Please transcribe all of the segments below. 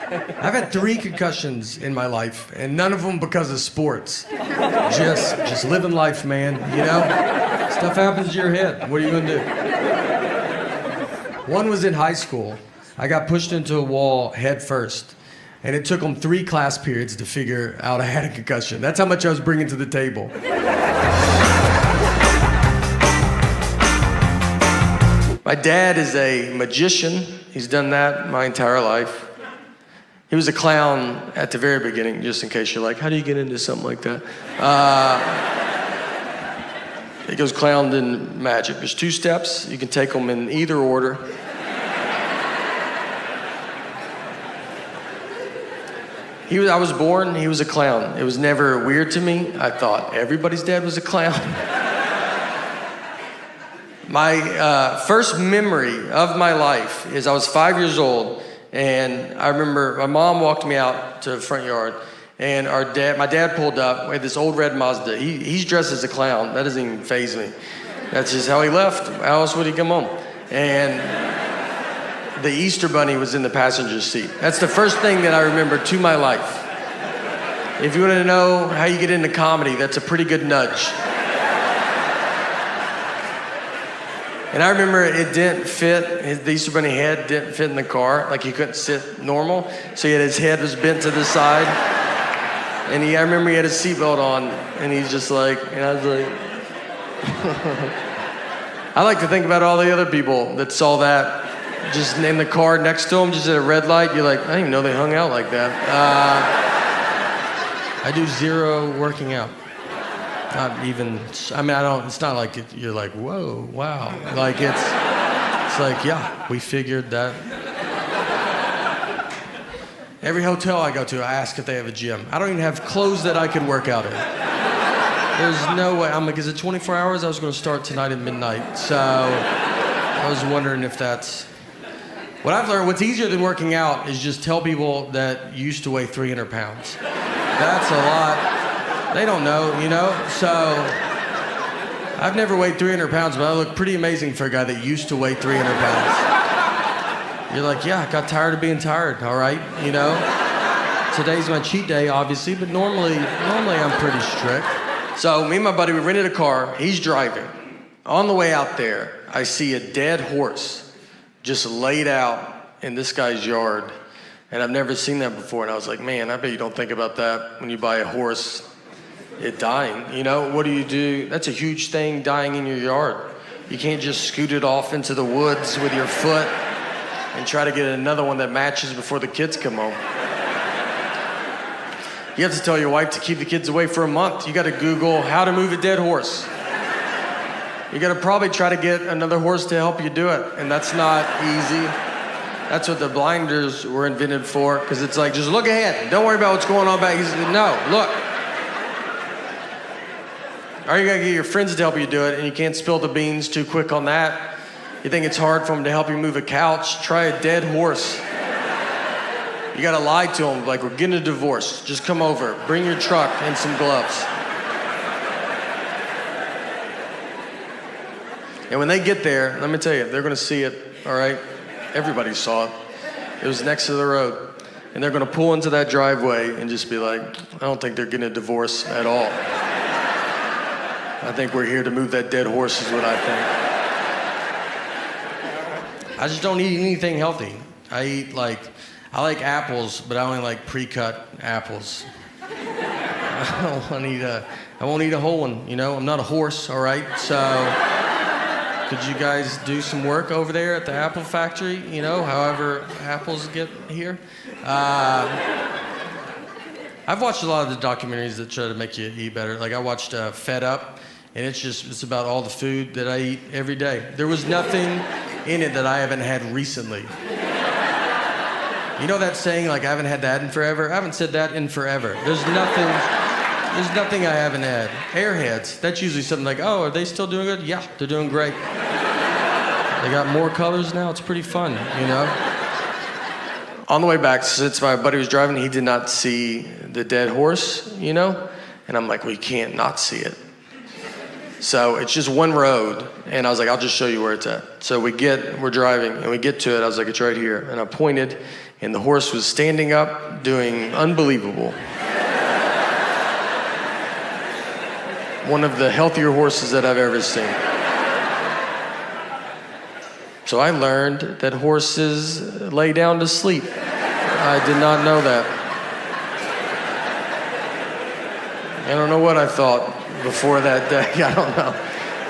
I've had 3 concussions in my life, and none of them because of sports. Just living life, man, you know? Stuff happens to your head. What are you gonna do? One was in high school. I got pushed into a wall head first, and it took them 3 class periods to figure out I had a concussion. That's how much I was bringing to the table. My dad is a magician. He's done that my entire life. He was a clown at the very beginning, just in case you're like, how do you get into something like that? He goes clown and magic. There's 2 steps. You can take them in either order. I was born, he was a clown. It was never weird to me. I thought everybody's dad was a clown. My first memory of my life is I was 5 years old, and I remember my mom walked me out to the front yard, and my dad pulled up. We had this old red Mazda. He's dressed as a clown. That doesn't even faze me. That's just how he left. How else would he come home? And the Easter Bunny was in the passenger seat. That's the first thing that I remember to my life. If you want to know how you get into comedy, that's a pretty good nudge. And I remember it didn't fit, the Easter Bunny head didn't fit in the car, like he couldn't sit normal, so his head was bent to the side. And I remember he had his seatbelt on, and he's just like, and I was like, I like to think about all the other people that saw that, just in the car next to him, just at a red light. You're like, I didn't even know they hung out like that. I do 0 working out. Not even, I mean, it's not like you're like, whoa, wow. Like it's like, yeah, we figured that. Every hotel I go to, I ask if they have a gym. I don't even have clothes that I can work out in. There's no way. I'm like, is it 24 hours? I was going to start tonight at midnight. So I was wondering if that's... What I've learned, what's easier than working out is just tell people that you used to weigh 300 pounds. That's a lot. They don't know, you know? So I've never weighed 300 pounds, but I look pretty amazing for a guy that used to weigh 300 pounds. You're like, yeah, I got tired of being tired, all right, you know? Today's my cheat day, obviously, but normally I'm pretty strict. So me and my buddy, we rented a car. He's driving. On the way out there, I see a dead horse just laid out in this guy's yard. And I've never seen that before. And I was like, man, I bet you don't think about that when you buy a horse, it dying. You know, what do? That's a huge thing, dying in your yard. You can't just scoot it off into the woods with your foot and try to get another one that matches before the kids come home. You have to tell your wife to keep the kids away for a month. You got to Google how to move a dead horse. You got to probably try to get another horse to help you do it, and that's not easy. That's what the blinders were invented for, because it's like, just look ahead. Don't worry about what's going on back. No, look. Or you got to get your friends to help you do it, and you can't spill the beans too quick on that. You think it's hard for them to help you move a couch? Try a dead horse. You got to lie to them, like, we're getting a divorce. Just come over. Bring your truck and some gloves. And when they get there, let me tell you, they're going to see it, all right? Everybody saw it. It was next to the road. And they're going to pull into that driveway and just be like, I don't think they're getting a divorce at all. I think we're here to move that dead horse is what I think. I just don't eat anything healthy. I like apples, but I only like pre-cut apples. I won't eat a whole one, you know? I'm not a horse, all right? So could you guys do some work over there at the apple factory, you know, however apples get here? I've watched a lot of the documentaries that try to make you eat better. Like I watched Fed Up, and it's about all the food that I eat every day. There was nothing in it that I haven't had recently. You know that saying, like, I haven't had that in forever? I haven't said that in forever. There's nothing I haven't had. Airheads, that's usually something like, oh, are they still doing good? Yeah, they're doing great. They got more colors now, it's pretty fun, you know? On the way back, since my buddy was driving, he did not see the dead horse, you know? And I'm like, well, you can't not see it. So it's just one road, and I was like, I'll just show you where it's at. So we're driving, and we get to it. I was like, it's right here. And I pointed, and the horse was standing up, doing unbelievable. One of the healthier horses that I've ever seen. So I learned that horses lay down to sleep. I did not know that. I don't know what I thought before that day. I don't know.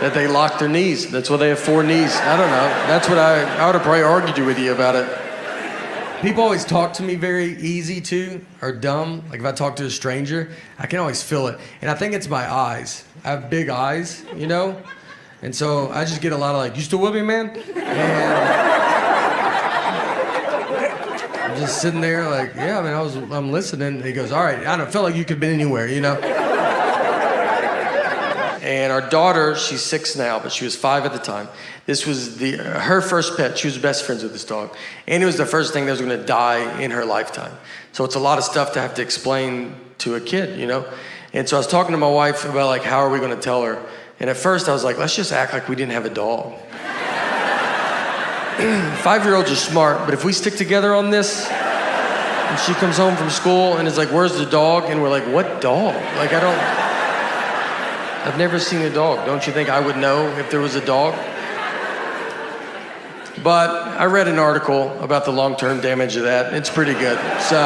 That they lock their knees. That's why they have 4 knees. I don't know. That's what I would have probably argued with you about it. People always talk to me very easy too, or dumb. Like if I talk to a stranger, I can always feel it. And I think it's my eyes. I have big eyes, you know? And so I just get a lot of like, you still with me, man? And I'm just sitting there like, yeah, man, I'm listening. And he goes, all right, I don't feel like you could have been anywhere, you know? And our daughter, she's 6 now, but she was 5 at the time. This was her first pet. She was best friends with this dog. And it was the first thing that was gonna die in her lifetime. So it's a lot of stuff to have to explain to a kid, you know? And so I was talking to my wife about like, how are we gonna tell her? And at first I was like, let's just act like we didn't have a dog. 5-year-olds are smart, but if we stick together on this, and she comes home from school and is like, where's the dog? And we're like, what dog? Like I've never seen a dog. Don't you think I would know if there was a dog? But I read an article about the long-term damage of that. It's pretty good. So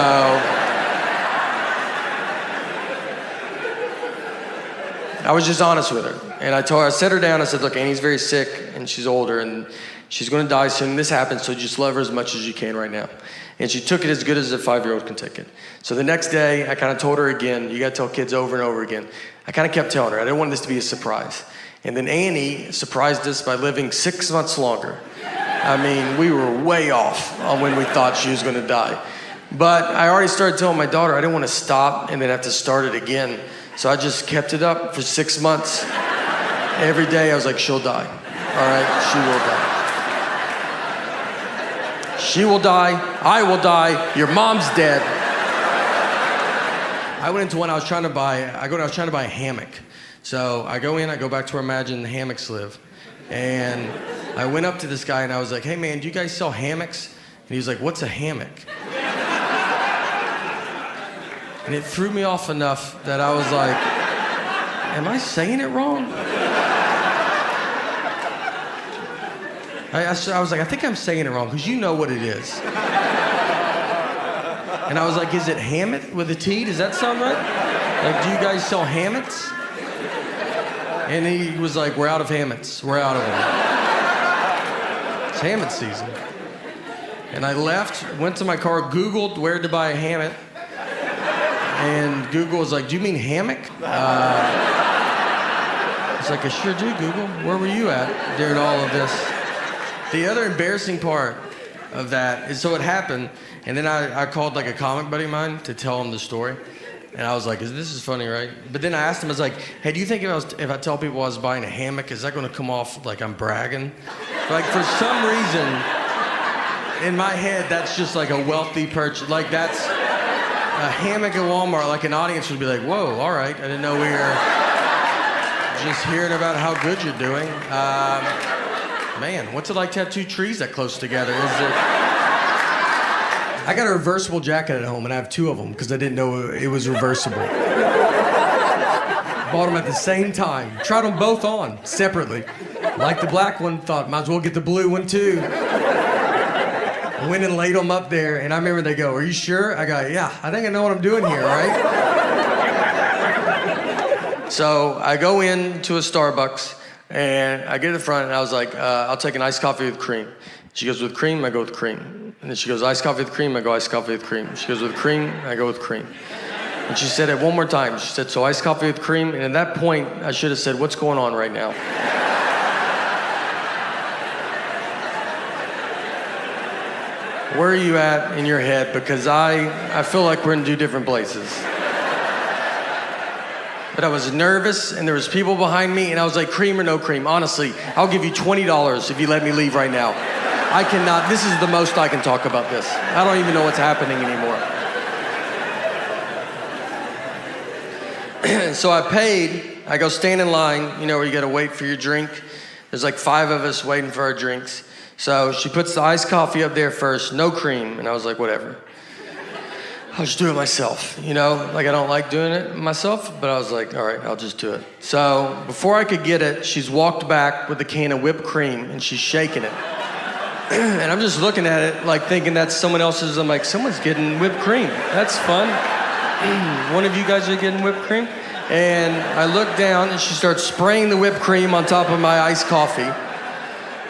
I was just honest with her. And I set her down. I said, look, Annie's very sick and she's older and she's going to die soon. This happens, so just love her as much as you can right now. And she took it as good as a 5-year-old can take it. So the next day, I kind of told her again, you got to tell kids over and over again. I kind of kept telling her. I didn't want this to be a surprise. And then Annie surprised us by living 6 months longer. I mean, we were way off on when we thought she was going to die. But I already started telling my daughter I didn't want to stop and then have to start it again. So I just kept it up for 6 months. Every day I was like, she'll die. All right, she will die. She will die, I will die, your mom's dead. I went into one I was trying to buy a hammock. So I go in, I go back to where I imagine hammocks live. And I went up to this guy and I was like, hey man, do you guys sell hammocks? And he was like, what's a hammock? And it threw me off enough that I was like, am I saying it wrong? I was like, I think I'm saying it wrong, because you know what it is. And I was like, is it hammock with a T? Does that sound right? Like, do you guys sell hammocks? And he was like, we're out of hammocks. We're out of them. It's hammock season. And I left, went to my car, Googled where to buy a hammock. And Google was like, do you mean hammock? I was like, I sure do, Google. Where were you at during all of this? The other embarrassing part of that is, so it happened, and then I called like a comic buddy of mine to tell him the story. And I was like, this is funny, right? But then I asked him, I was like, hey, do you think if I tell people I was buying a hammock, is that gonna come off like I'm bragging? Like, for some reason, in my head, that's just like a wealthy purchase. Like, that's a hammock at Walmart, like an audience would be like, whoa, all right, I didn't know we were just hearing about how good you're doing. Man, what's it like to have 2 trees that close together? I got a reversible jacket at home, and I have 2 of them because I didn't know it was reversible. Bought them at the same time. Tried them both on, separately. Liked the black one, thought might as well get the blue one too. Went and laid them up there, and I remember they go, are you sure? I go, yeah, I think I know what I'm doing here, right? So I go into a Starbucks, and I get to the front, and I was like, I'll take an iced coffee with cream. She goes, with cream? I go with cream. And then she goes, iced coffee with cream? I go, iced coffee with cream. She goes, with cream? I go with cream. And she said it one more time. She said, so iced coffee with cream? And at that point, I should have said, what's going on right now? Where are you at in your head? Because I feel like we're in 2 different places. But I was nervous, and there was people behind me, and I was like, cream or no cream? Honestly, I'll give you $20 if you let me leave right now. I cannot, this is the most I can talk about this. I don't even know what's happening anymore. So I paid, I go stand in line, you know, where you gotta wait for your drink. There's like 5 of us waiting for our drinks. So she puts the iced coffee up there first, no cream, and I was like, whatever. I'll just do it myself, you know? Like, I don't like doing it myself, but I was like, all right, I'll just do it. So before I could get it, she's walked back with a can of whipped cream, and she's shaking it. And I'm just looking at it, like, thinking that's someone else's. I'm like, someone's getting whipped cream. That's fun. One of you guys are getting whipped cream? And I look down, and she starts spraying the whipped cream on top of my iced coffee.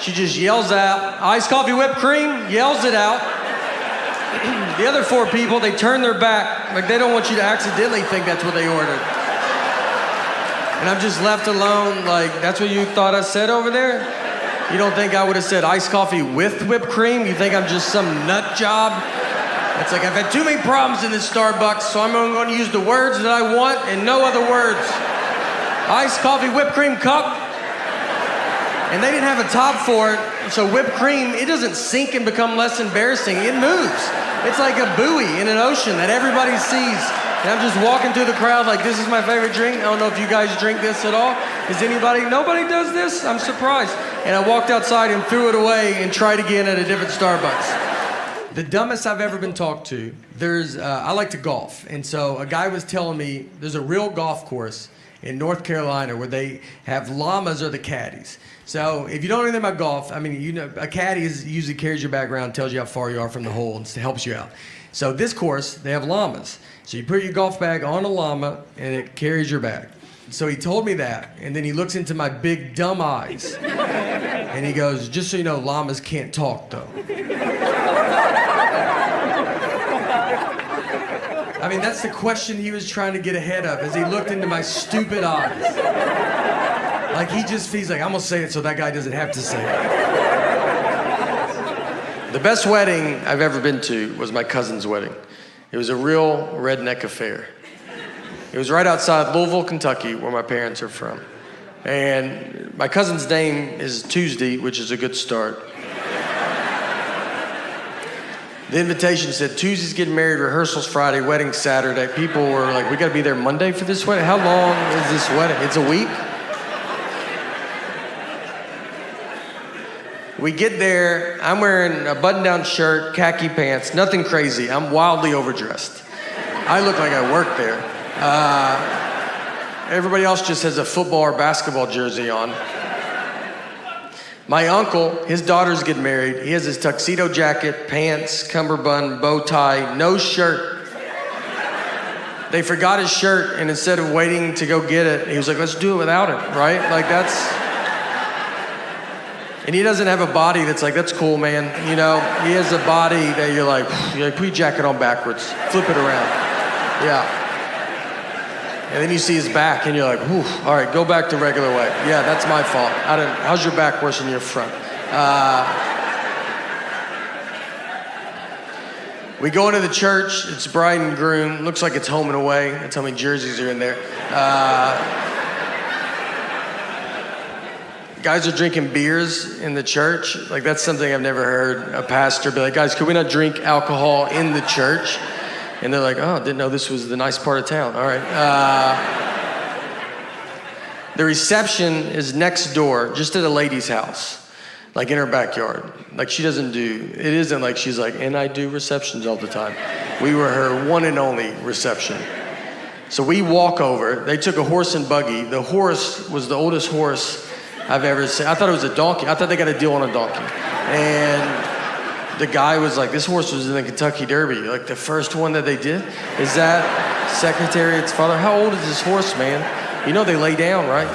She just yells out, iced coffee, whipped cream, yells it out. The other 4 people, they turn their back, like they don't want you to accidentally think that's what they ordered. And I'm just left alone, like, that's what you thought I said over there? You don't think I would have said iced coffee with whipped cream? You think I'm just some nut job? It's like, I've had too many problems in this Starbucks, so I'm only going to use the words that I want and no other words. Iced coffee, whipped cream cup. And they didn't have a top for it, so whipped cream, it doesn't sink and become less embarrassing. It moves. It's like a buoy in an ocean that everybody sees. And I'm just walking through the crowd like, this is my favorite drink. I don't know if you guys drink this at all. Is anybody, nobody does this? I'm surprised. And I walked outside and threw it away and tried again at a different Starbucks. The dumbest I've ever been talked to, I like to golf. And so a guy was telling me there's a real golf course in North Carolina where they have llamas or the caddies. So if you don't know anything about golf, I mean, you know, a caddy usually carries your bag around, tells you how far you are from the hole, and helps you out. So this course, they have llamas. So you put your golf bag on a llama, and it carries your bag. So he told me that, and then he looks into my big dumb eyes, and he goes, just so you know, llamas can't talk, though. I mean, that's the question he was trying to get ahead of as he looked into my stupid eyes. Like, he just feels like, I'm gonna say it so that guy doesn't have to say it. The best wedding I've ever been to was my cousin's wedding. It was a real redneck affair. It was right outside Louisville, Kentucky, where my parents are from. And my cousin's name is Tuesday, which is a good start. The invitation said, Tuesday's getting married, rehearsals Friday, wedding Saturday. People were like, we gotta be there Monday for this wedding? How long is this wedding? It's a week? We get there, I'm wearing a button-down shirt, khaki pants, nothing crazy. I'm wildly overdressed. I look like I work there. Everybody else just has a football or basketball jersey on. My uncle, his daughters get married. He has his tuxedo jacket, pants, cummerbund, bow tie, no shirt. They forgot his shirt, and instead of waiting to go get it, he was like, let's do it without it, right? Like, that's... And he doesn't have a body that's like, that's cool, man. You know, he has a body that you're like, put your jacket on backwards, flip it around. Yeah. And then you see his back and you're like, whew, all right, go back to regular way. Yeah, that's my fault. How's your back worse than your front? We go into the church, it's bride and groom, looks like it's home and away. That's how many jerseys are in there. Guys are drinking beers in the church. Like, that's something I've never heard a pastor be like, guys, could we not drink alcohol in the church? And they're like, oh, didn't know this was the nice part of town. All right. The reception is next door, just at a lady's house, like in her backyard. Like, she doesn't do, it isn't like she's like, and I do receptions all the time. We were her one and only reception. So we walk over. They took a horse and buggy. The horse was the oldest horse I've ever seen. I thought it was a donkey. I thought they got a deal on a donkey. And the guy was like, this horse was in the Kentucky Derby. Like, the first one that they did? Is that Secretariat's father? How old is this horse, man? You know they lay down, right?